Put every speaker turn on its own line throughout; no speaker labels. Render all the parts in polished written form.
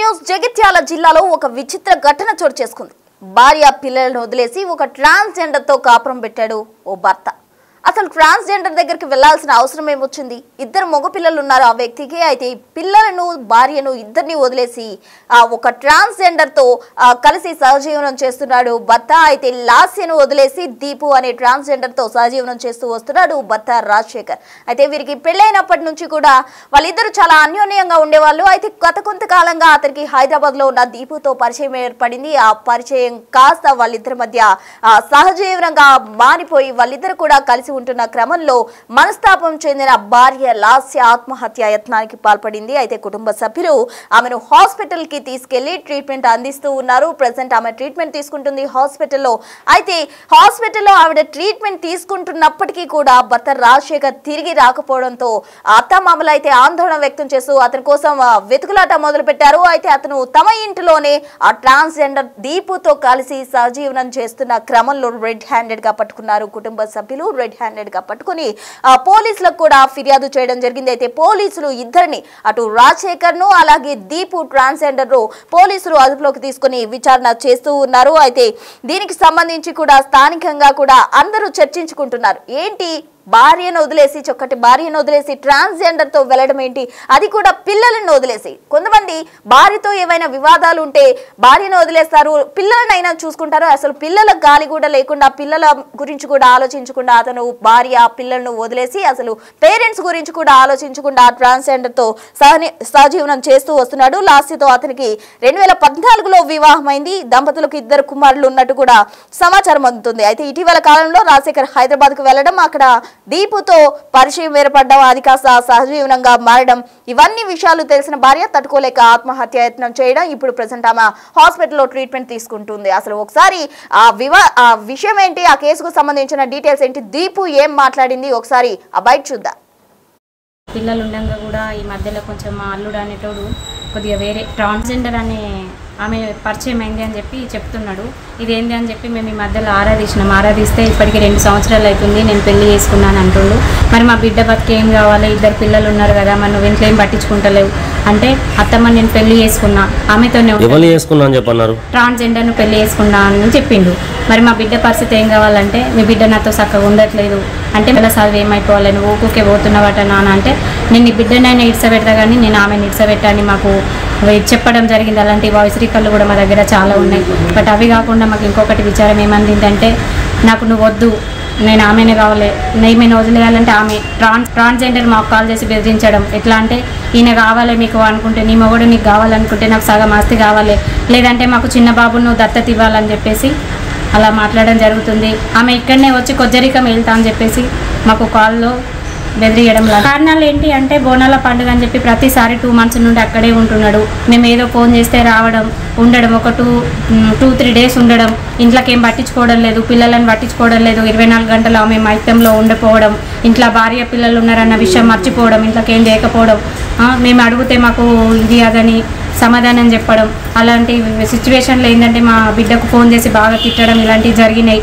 News Jagtial జిల్లాలో ఒక విచిత్ర ఘటన చోటు చేసుకుంది. భార్య పిల్లలను వదిలేసి ఒక ట్రాన్స్జెండర్ తో కాపురం పెట్టాడు ఓ భర్త. అసలు ట్రాన్స్జెండర్ దగ్గరికి వెళ్లాల్సిన అవసరం ఏమొచ్చింది? ఇద్దరు మగ పిల్లలు ఉన్నారు ఆ వ్యక్తికి. అయితే పిల్లలను భార్యను ఇద్దరిని వదిలేసి ఒక ట్రాన్స్జెండర్ తో కలిసి సహజీవనం చేస్తున్నాడు భర్త. అయితే లాస్యను వదిలేసి దీపు అనే ట్రాన్స్జెండర్ తో సహజీవనం చేస్తూ వస్తున్నాడు భర్త రాజశేఖర్. అయితే వీరికి పెళ్లైనప్పటి నుంచి కూడా వాళ్ళిద్దరు చాలా అన్యోన్యంగా ఉండేవాళ్ళు. అయితే గత కొంతకాలంగా అతనికి హైదరాబాద్ లో ఉన్న దీపుతో పరిచయం ఏర్పడింది. ఆ పరిచయం కాస్త వాళ్ళిద్దరి మధ్య సహజీవనంగా మారిపోయి వాళ్ళిద్దరు కూడా కలిసి ఉంటున్న క్రమంలో మనస్తాపం చెందిన భార్య లాస్య ఆత్మహత్య యత్నానికి పాల్పడింది. అయితే కుటుంబ సభ్యులు ఆమెను హాస్పిటల్ కి తీసుకెళ్లి ట్రీట్మెంట్ అందిస్తూ ఉన్నారు. ప్రెసెంట్ ఆమె ట్రీట్మెంట్ తీసుకుంటుంది హాస్పిటల్లో. అయితే హాస్పిటల్లో ఆవిడ ట్రీట్మెంట్ తీసుకుంటున్నప్పటికీ కూడా భర్త రాజశేఖర్ తిరిగి రాకపోవడంతో అత్తమామలు అయితే ఆందోళన వ్యక్తం చేస్తూ అతని కోసం వెతుకులాట మొదలు పెట్టారు. అయితే అతను తమ ఇంటిలోనే ఆ ట్రాన్స్జెండర్ దీపుతో కలిసి సహజీవనం చేస్తున్న క్రమంలో రెడ్ హ్యాండెడ్ గా పట్టుకున్నారు కుటుంబ సభ్యులు. రెడ్ హ్యాండెడ్ గా పట్టుకుని పోలీసులకు కూడా ఫిర్యాదు చేయడం జరిగింది. అయితే పోలీసులు ఇద్దరిని అటు రాజశేఖర్ ను అలాగే దీపు ట్రాన్స్జెండర్ పోలీసులు అదుపులోకి తీసుకుని విచారణ చేస్తూ ఉన్నారు. అయితే దీనికి సంబంధించి కూడా స్థానికంగా కూడా అందరూ చర్చించుకుంటున్నారు. ఏంటి భార్యను వదిలేసి చక్కటి భార్యను వదిలేసి ట్రాన్స్జెండర్ తో వెళ్ళడం ఏంటి, అది కూడా పిల్లలను వదిలేసి. కొంతమంది భార్యతో ఏవైనా వివాదాలు ఉంటే భార్యను వదిలేస్తారు, పిల్లలనైనా చూసుకుంటారు. అసలు పిల్లల గాలి కూడా లేకుండా పిల్లల గురించి కూడా ఆలోచించకుండా అతను భార్య పిల్లలను వదిలేసి అసలు పేరెంట్స్ గురించి కూడా ఆలోచించకుండా ట్రాన్స్జెండర్ తో సహజీవనం చేస్తూ వస్తున్నాడు. లాస్యతో అతనికి 2014లో వివాహమైంది. దంపతులకు 2 కుమారులు ఉన్నట్టు కూడా సమాచారం అందుతుంది. అయితే ఇటీవల కాలంలో రాజశేఖర్ హైదరాబాద్ కు వెళ్లడం, అక్కడ దీపుతో పరిచయం ఏర్పడడం, అది కాస్త సహజీవనంగా మారడం, ఇవన్నీ విషయాలు తెలిసిన భార్య తట్టుకోలేక ఆత్మహత్య యత్నం చేయడం. ఇప్పుడు ప్రెసెంట్ ఆమె హాస్పిటల్లో ట్రీట్మెంట్ తీసుకుంటుంది. అసలు ఒకసారి ఆ విషయం ఏంటి, ఆ కేసుకు సంబంధించిన డీటెయిల్స్ ఏంటి, దీపు ఏం మాట్లాడింది ఒకసారి ఆ బయట చూద్దాం.
పిల్లలు ఉండగా కూడా ఈ మధ్యలో కొంచెం మా అల్లుడు అనేటోడు కొద్దిగా వేరే ట్రాన్స్జెండర్ అనే ఆమె పరిచయం అయింది అని చెప్పి చెప్తున్నాడు. ఇదేంటి అని చెప్పి మేము ఈ మధ్యలో ఆరాధిస్తే ఇప్పటికి 2 సంవత్సరాలు అవుతుంది నేను పెళ్లి చేసుకున్నాను అంటుండు. మరి మా బిడ్డ బతికి ఏం కావాలి, 2 పిల్లలు ఉన్నారు కదా, మరి నువ్వు ఇంట్లో ఏం పట్టించుకుంటలేవు అంటే, అత్తమ్మ నేను పెళ్లి చేసుకున్నా ఆమెతోనే ట్రాన్స్జెండర్ను పెళ్లి చేసుకున్నా అని చెప్పిండు. మరి మా బిడ్డ పరిస్థితి ఏం కావాలంటే, మీ బిడ్డ నాతో చక్కగా ఉండట్లేదు అంటే, మళ్ళీ చదువు ఏమైపోవాలి, నువ్వు ఊకే పోతున్నావట నాన్న అంటే, నేను ఈ బిడ్డనైనా ఇడ్సబెడతా కానీ నేను ఆమెను ఇడ్సబెట్టని మాకు చెప్పడం జరిగింది. అలాంటి వాయిస్ రికార్డులు కూడా మా దగ్గర చాలా ఉన్నాయి. బట్ అవి కాకుండా మాకు ఇంకొకటి విచారం ఏమందిందంటే, నాకు నువ్వు వద్దు, నేను ఆమెనే కావాలి, నేను వదిలేయాలంటే ఆమె ట్రాన్స్జెండర్ మాకు కాల్ చేసి బెదిరించడం. ఎట్లా అంటే, ఈయన కావాలి మీకు అనుకుంటే, నీ మొగుడు నీకు కావాలనుకుంటే నాకు సగం ఆస్తి కావాలి, లేదంటే మాకు చిన్న బాబును నువ్వు దత్తత ఇవ్వాలని చెప్పేసి అలా మాట్లాడడం జరుగుతుంది. ఆమె ఇక్కడనే వచ్చి కొజ్జరికం వెళ్తా అని చెప్పేసి మాకు కాల్లో బెదిరియడం. కారణాలు ఏంటి అంటే, బోనాల పండుగ అని చెప్పి ప్రతిసారి 2 మంత్స్ నుండి అక్కడే ఉంటున్నాడు. మేము ఏదో ఫోన్ చేస్తే రావడం, ఉండడం, ఒక 2-3 డేస్ ఉండడం, ఇంట్లోకి ఏం పట్టించుకోవడం లేదు, పిల్లలను పట్టించుకోవడం లేదు, 24 గంటలు ఆమె మైత్యంలో ఉండిపోవడం, ఇంట్లో భార్య పిల్లలు ఉన్నారన్న విషయం మర్చిపోవడం, ఇంట్లోకి ఏం చేయకపోవడం, మేము అడిగితే మాకు ఇది అదని సమాధానం చెప్పడం. అలాంటి సిచ్యువేషన్లో ఏంటంటే మా బిడ్డకు ఫోన్ చేసి బాగా తిట్టడం, ఇలాంటివి జరిగినాయి.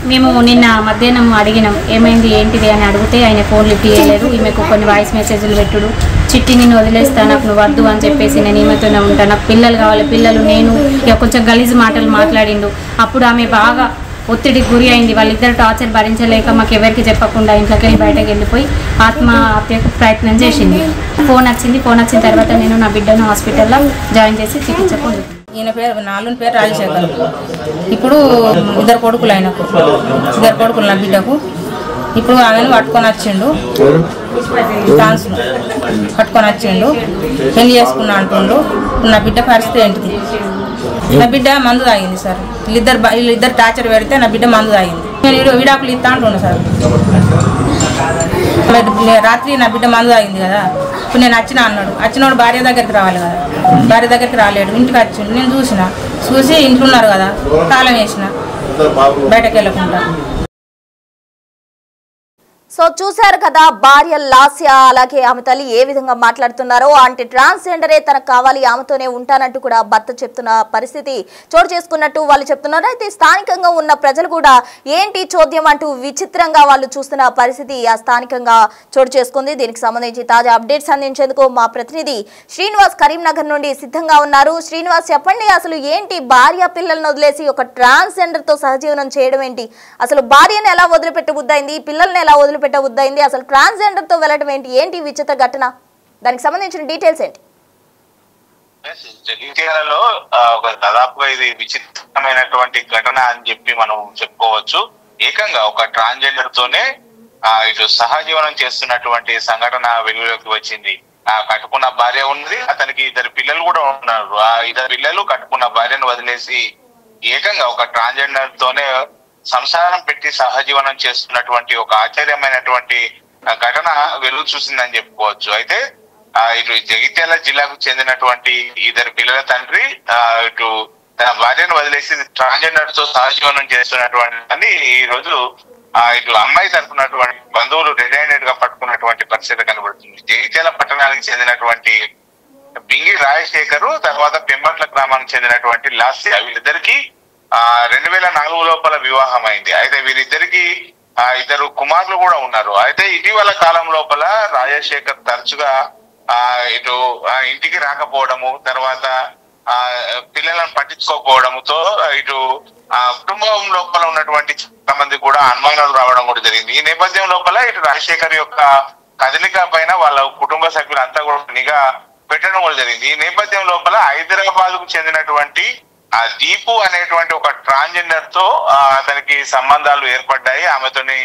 మేము నిన్న మధ్యాహ్నం అడిగినాం ఏమైంది ఏంటిది అని అడిగితే ఆయన ఫోన్ లిఫ్ట్ చేయలేదు. ఈమెకు కొన్ని వాయిస్ మెసేజ్లు పెట్టుడు, చిట్టి నిన్ను వదిలేస్తా, నాకు నువ్వు వద్దు అని చెప్పేసి నేను ఈమెతోనే ఉంటాను, నాకు పిల్లలు కావాలి, పిల్లలు నేను, ఇక కొంచెం గలీజు మాటలు మాట్లాడిండు. అప్పుడు ఆమె బాగా ఒత్తిడికి గురి అయింది. వాళ్ళిద్దరు టార్చర్ భరించలేక మాకు ఎవరికి చెప్పకుండా ఇంట్లోకి వెళ్ళి బయటకు వెళ్ళిపోయి ఆత్మహత్యకు ప్రయత్నం చేసింది. ఫోన్ వచ్చిన తర్వాత నేను నా బిడ్డను హాస్పిటల్లో జాయిన్ చేసి చికిత్స పొందుతాను.
ఈయన పేరు నాలుగు పేరు రాజశేఖర్. ఇప్పుడు 2 కొడుకులు ఆయనకు, 2 కొడుకులు నా బిడ్డకు. ఇప్పుడు ఆమెను పట్టుకొని వచ్చిండు, డాన్స్ను పట్టుకొని వచ్చిండు, పెళ్లి చేసుకున్నా అంటుండు. నా బిడ్డ పరిస్థితి ఏంటిది? నా బిడ్డ మందు తాగింది సార్. వీళ్ళిద్దరు టార్చర్ పెడితే నా బిడ్డ మందు తాగింది. నేను విడాకులు ఇస్తా అంటుండు సార్. రాత్రి నా బిడ్డ మందు తాగింది కదా, ఇప్పుడు నేను వచ్చినా అన్నాడు. వచ్చినోడు భార్య దగ్గరికి రావాలి కదా, భార్య దగ్గరికి రాలేడు, ఇంటికి వచ్చిండు. నేను చూసి ఇంట్లో ఉన్నారు కదా, తాళం వేసిన బయటకు వెళ్ళకుండా.
సో చూశారు కదా భార్య లాస్య అలాగే ఆమె తల్లి ఏ విధంగా మాట్లాడుతున్నారో. అంటే ట్రాన్స్జెండరే తనకు కావాలి, ఆమెతోనే ఉంటానంటూ కూడా భర్త చెప్తున్న పరిస్థితి చోటు చేసుకున్నట్టు వాళ్ళు చెప్తున్నారు. అయితే స్థానికంగా ఉన్న ప్రజలు కూడా ఏంటి చోద్యం అంటూ విచిత్రంగా వాళ్ళు చూస్తున్న పరిస్థితి ఆ స్థానికంగా చోటు చేసుకుంది. దీనికి సంబంధించి తాజా అప్డేట్స్ అందించేందుకు మా ప్రతినిధి శ్రీనివాస్ కరీంనగర్ నుండి సిద్ధంగా ఉన్నారు. శ్రీనివాస్, చెప్పండి, అసలు ఏంటి భార్య పిల్లలను వదిలేసి ఒక ట్రాన్స్జెండర్ తో సహజీవనం చేయడం ఏంటి? అసలు భార్యను ఎలా వదిలిపెట్టబుద్దైంది, పిల్లల్ని ఎలా వదిలిపెట్టబుద్దైంది, అసలు ట్రాన్స్జెండర్ తో వెళ్ళడం ఏంటి విచిత్ర ఘటన? దానికి సంబంధించిన డీటెయిల్స్ ఏంటి?
జగిత్యాలలో దాదాపుగా ఇది విచిత్రమైనటువంటి ఘటన అని చెప్పి మనం చెప్పుకోవచ్చు. ఏకంగా ఒక ట్రాన్స్జెండర్ తోనే ఇటు సహజీవనం చేస్తున్నటువంటి సంఘటన వెలుగులోకి వచ్చింది. కట్టుకున్న భార్య ఉన్నది, అతనికి 2 పిల్లలు కూడా ఉన్నారు. ఆ 2 పిల్లలు కట్టుకున్న భార్యను వదిలేసి ఏకంగా ఒక ట్రాన్స్జెండర్ తోనే సంసారం పెట్టి సహజీవనం చేస్తున్నటువంటి ఒక ఆశ్చర్యమైనటువంటి ఘటన వెలుగు చూసిందని చెప్పుకోవచ్చు. అయితే ఇటు జగిత్యాల జిల్లాకు చెందినటువంటి 2 పిల్లల తండ్రి ఇటు తన భార్యను వదిలేసి ట్రాన్స్జెండర్ తో సహజీవనం చేస్తున్నటువంటి ఈ రోజు ఇటు అమ్మాయి తరపునటువంటి బంధువులు రెడ్ హ్యాండెడ్ గా పట్టుకున్నటువంటి పరిస్థితి కనబడుతుంది. జగిత్యాల పట్టణానికి చెందినటువంటి బింగి రాజశేఖర్, తర్వాత పెంబట్ల గ్రామానికి చెందినటువంటి లాస్య, వీళ్ళిద్దరికి 2004 లోపల వివాహం అయింది. అయితే వీరిద్దరికి 2 కుమారులు కూడా ఉన్నారు. అయితే ఇటీవల కాలం లోపల రాజశేఖర్ తరచుగా ఇటు ఇంటికి రాకపోవడము, తర్వాత పిల్లలను పట్టించుకోకపోవడంతో ఇటు కుటుంబం లోపల ఉన్నటువంటి చాలా మంది కూడా అనుమానాలు రావడం కూడా జరిగింది. ఈ నేపథ్యం లోపల ఇటు రాజశేఖర్ యొక్క కదలిక పైన వాళ్ళ కుటుంబ సభ్యులంతా కూడా నిఘా పెట్టడం కూడా జరిగింది. ఈ నేపథ్యం లోపల హైదరాబాద్ కు చెందినటువంటి దీపు అనేటువంటి ఒక ట్రాన్స్జెండర్ తో అతనికి సంబంధాలు ఏర్పడ్డాయి. ఆమెతోని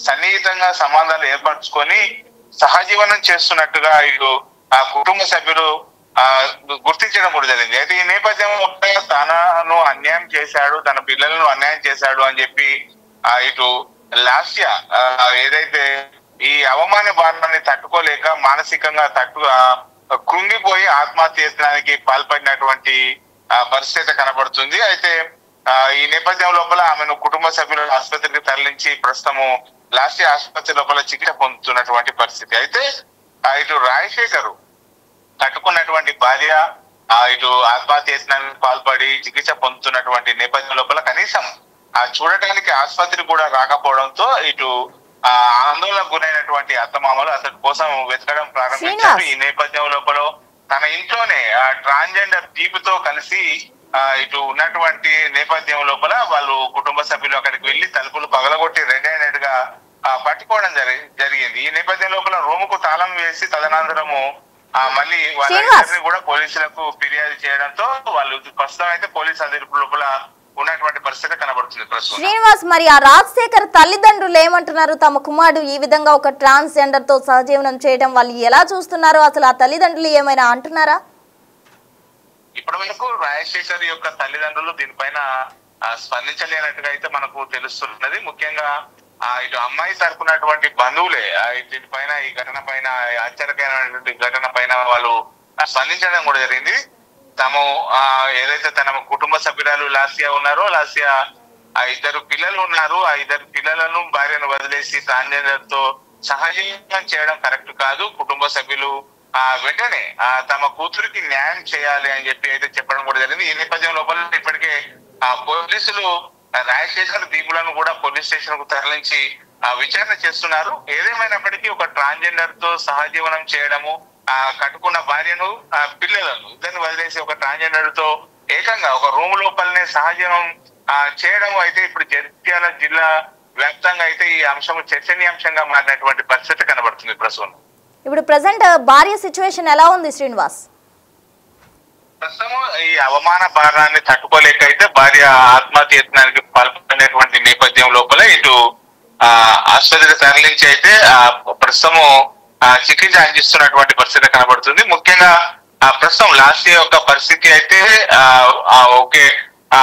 సన్నిహితంగా సంబంధాలు ఏర్పరచుకొని సహజీవనం చేస్తున్నట్టుగా ఇటు ఆ కుటుంబ సభ్యులు గుర్తించడం కూడా జరిగింది. అయితే ఈ నేపథ్యంలో తనను అన్యాయం చేశాడు, తన పిల్లలను అన్యాయం చేశాడు అని చెప్పి ఇటు లాస్య ఏదైతే ఈ అవమాన భారాన్ని తట్టుకోలేక మానసికంగా కృంగిపోయి ఆత్మహత్య యత్నానికి పాల్పడినటువంటి పరిస్థితి కనబడుతుంది. అయితే ఈ నేపథ్యం లోపల ఆమెను కుటుంబ సభ్యులు ఆసుపత్రికి తరలించి ప్రస్తుతము లాస్య ఆసుపత్రి లోపల చికిత్స పొందుతున్నటువంటి పరిస్థితి. అయితే ఇటు రాజశేఖర్ కట్టుకున్నటువంటి భార్య ఇటు ఆత్మహత్య యత్నానికి పాల్పడి చికిత్స పొందుతున్నటువంటి నేపథ్యం లోపల కనీసం చూడటానికి ఆసుపత్రి కూడా రాకపోవడంతో ఇటు ఆందోళనకు గురైనటువంటి అత్తమామలు అతడి కోసం వెతకడం ప్రారంభించారు. ఈ నేపథ్యం లోపల తన ఇంట్లోనే ట్రాన్స్జెండర్ దీపుతో కలిసి ఇటు ఉన్నటువంటి నేపథ్యం లోపల వాళ్ళు కుటుంబ సభ్యులు అక్కడికి వెళ్లి తలుపులు పగలగొట్టి రెడ్ హ్యాండెడ్ గా పట్టుకోవడం జరిగింది. ఈ నేపథ్యం లోపల రూముకు తాళం వేసి తదనంతరము మళ్ళీ వాళ్ళందరినీ కూడా పోలీసులకు ఫిర్యాదు చేయడంతో వాళ్ళు ప్రస్తుతం అయితే పోలీసు అధికారుల లోపల ఉన్నటువంటి పరిస్థితి కనబడుతుంది.
శ్రీనివాస్, మరి ఆ రాజశేఖర్ తల్లిదండ్రులు ఏమంటున్నారు? తమ కుమారుడు ఈ విధంగా ఒక ట్రాన్స్జెండర్ తో సహజీవనం చేయడం వాళ్ళు ఎలా చూస్తున్నారో, అసలు ఆ తల్లిదండ్రులు ఏమైనా అంటున్నారా?
ఇప్పటి వరకు రాజశేఖర్ యొక్క తల్లిదండ్రులు దీనిపైన స్పందించలేనట్టుగా అయితే మనకు తెలుస్తున్నది. ముఖ్యంగా ఇటు అమ్మాయి తరపునటువంటి బంధువులే దీనిపైన ఈ ఘటన పైన ఆశ్చర్యకరమైనటువంటి ఘటన పైన వాళ్ళు స్పందించడం కూడా జరిగింది. తాము ఏదైతే తన కుటుంబ సభ్యురాలు లాస్య ఉన్నారో, లాస్య 2 పిల్లలు ఉన్నారు, ఆ 2 పిల్లలను భార్యను వదిలేసి ట్రాన్స్జెండర్ తో సహజీవనం చేయడం కరెక్ట్ కాదు, కుటుంబ సభ్యులు వెంటనే తమ కూతురికి న్యాయం చేయాలి అని చెప్పి అయితే చెప్పడం కూడా జరిగింది. ఈ నేపథ్యం లోపల ఇప్పటికే పోలీసులు రాజశేఖర్ దీపులను కూడా పోలీస్ స్టేషన్ కు తరలించి విచారణ చేస్తున్నారు. ఏదేమైనప్పటికీ ఒక ట్రాన్స్జెండర్ తో సహజీవనం చేయడము, కట్టుకున్న భార్యను పిల్లలను ఇద్దరిని వదిలేసి ఒక ట్రాన్స్జెండర్ తో ఏకంగా ఒక రూమ్ లోపలనే సహజీవనం చేయడం అయితే ఇప్పుడు జగిత్యాల జిల్లా వ్యాప్తంగా అయితే ఈ అంశం చర్చనీయాంశంగా మారినటువంటి పరిస్థితి కనబడుతుంది. ప్రస్తుతం
ఇప్పుడు ప్రెసెంట్ భార్య సిచ్యువేషన్ ఎలా ఉంది శ్రీనివాస్?
ప్రస్తుతం ఈ అవమాన భారాన్ని తట్టుకోలేక అయితే భార్య ఆత్మహత్య యత్నానికి పాల్పడినటువంటి నేపథ్యం లోపల ఇటు ఆసుపత్రికి తరలించి అయితే ప్రస్తుతము చికిత్స అందిస్తున్నటువంటి పరిస్థితి కనబడుతుంది. ముఖ్యంగా ప్రస్తుతం లాస్య యొక్క పరిస్థితి అయితే ఓకే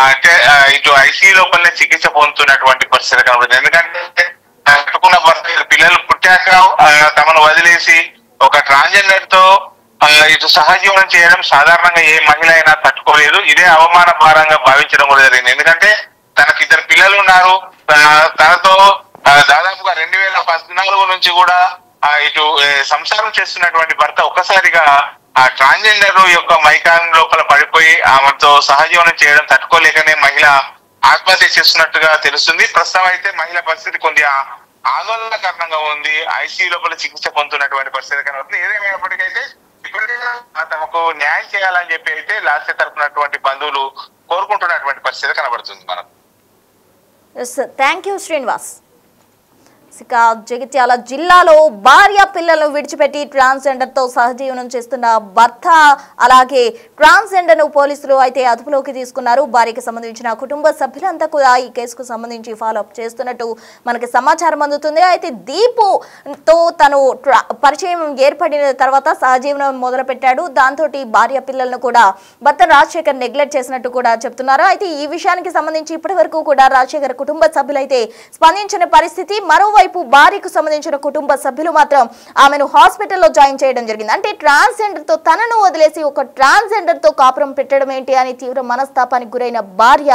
అంటే ఇటు ఐసీయూ లోపలనే చికిత్స పొందుతున్నటువంటి పరిస్థితి కనబడుతుంది. ఎందుకంటే కట్టుకున్న పిల్లలు పుట్టాక తమను వదిలేసి ఒక ట్రాన్స్జెండర్ తో ఇటు సహజీవనం చేయడం సాధారణంగా ఏ మహిళ అయినా తట్టుకోలేదు. ఇదే అవమాన భారంగా భావించడం కూడా జరిగింది. ఎందుకంటే తనకి 2 పిల్లలు ఉన్నారు, తనతో దాదాపుగా 2014 నుంచి కూడా ఇటు సంసారం చేస్తున్నటువంటి భర్త ఒక్కసారిగా ఆ ట్రాన్స్జెండర్ యొక్క మైకాన్ లోపల పడిపోయి ఆమెతో సహజీవనం చేయడం తట్టుకోలేకనే మహిళ ఆత్మహత్య చేస్తున్నట్టుగా తెలుస్తుంది. ప్రస్తుతం అయితే మహిళ పరిస్థితి కొద్దిగా ఆందోళనకరంగా ఉంది. ఐసీయూ లోపల చికిత్స పొందుతున్నటువంటి పరిస్థితి కనబడుతుంది. ఏదేమైనప్పటికైతే ఇప్పటికైనా తమకు న్యాయం చేయాలని చెప్పి అయితే లాస్ట్ తరపునటువంటి బంధువులు కోరుకుంటున్నటువంటి పరిస్థితి కనబడుతుంది మనకు.
Thank you Srinivas. ఇక జగిత్యాల జిల్లాలో భార్య పిల్లలను విడిచిపెట్టి ట్రాన్స్జెండర్తో సహజీవనం చేస్తున్న భర్త అలాగే ట్రాన్స్జెండర్ను పోలీసులు అయితే అదుపులోకి తీసుకున్నారు. భార్యకి సంబంధించిన కుటుంబ సభ్యులంతా కూడా ఈ కేసుకు సంబంధించి ఫాలోఅప్ చేస్తున్నట్టు మనకి సమాచారం అందుతుంది. అయితే దీపుతో తను పరిచయం ఏర్పడిన తర్వాత సహజీవనం మొదలుపెట్టాడు. దాంతో భార్య పిల్లలను కూడా భర్త రాజశేఖర్ నెగ్లెక్ట్ చేసినట్టు కూడా చెప్తున్నారు. అయితే ఈ విషయానికి సంబంధించి ఇప్పటి వరకు కూడా రాజశేఖర్ కుటుంబ సభ్యులైతే స్పందించిన పరిస్థితి. మరోవైపు భార్యకు సంబంధించిన కుటుంబ సభ్యులు మాత్రం ఆమెను హాస్పిటల్లో జాయిన్ చేయడం జరిగింది. అంటే ట్రాన్స్జెండర్ తో తనను వదిలేసి ఒక ట్రాన్స్జెండర్ తో కాపురం పెట్టడం ఏంటి అని తీవ్ర మనస్తాపానికి గురైన భార్య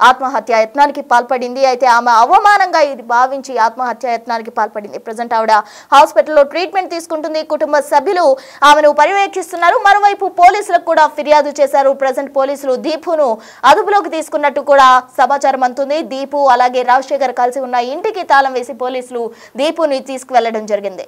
ఆత్మహత్య యత్నానికి పాల్పడింది. అయితే ఆమె అవమానంగా ఇది భావించి ఆత్మహత్య యత్నానికి పాల్పడింది. ప్రజెంట్ ఆవిడ హాస్పిటల్లో ట్రీట్మెంట్ తీసుకుంటుంది. కుటుంబ సభ్యులు ఆమెను పర్యవేక్షిస్తున్నారు. మరోవైపు పోలీసులకు కూడా ఫిర్యాదు చేశారు. ప్రజెంట్ పోలీసులు దీపును అదుపులోకి తీసుకున్నట్టు కూడా సమాచారం అందుతుంది. దీపు అలాగే రాజశేఖర్ కలిసి ఉన్న ఇంటికి తాళం వేసి పోలీసులు దీపుని తీసుకువెళ్లడం జరిగింది.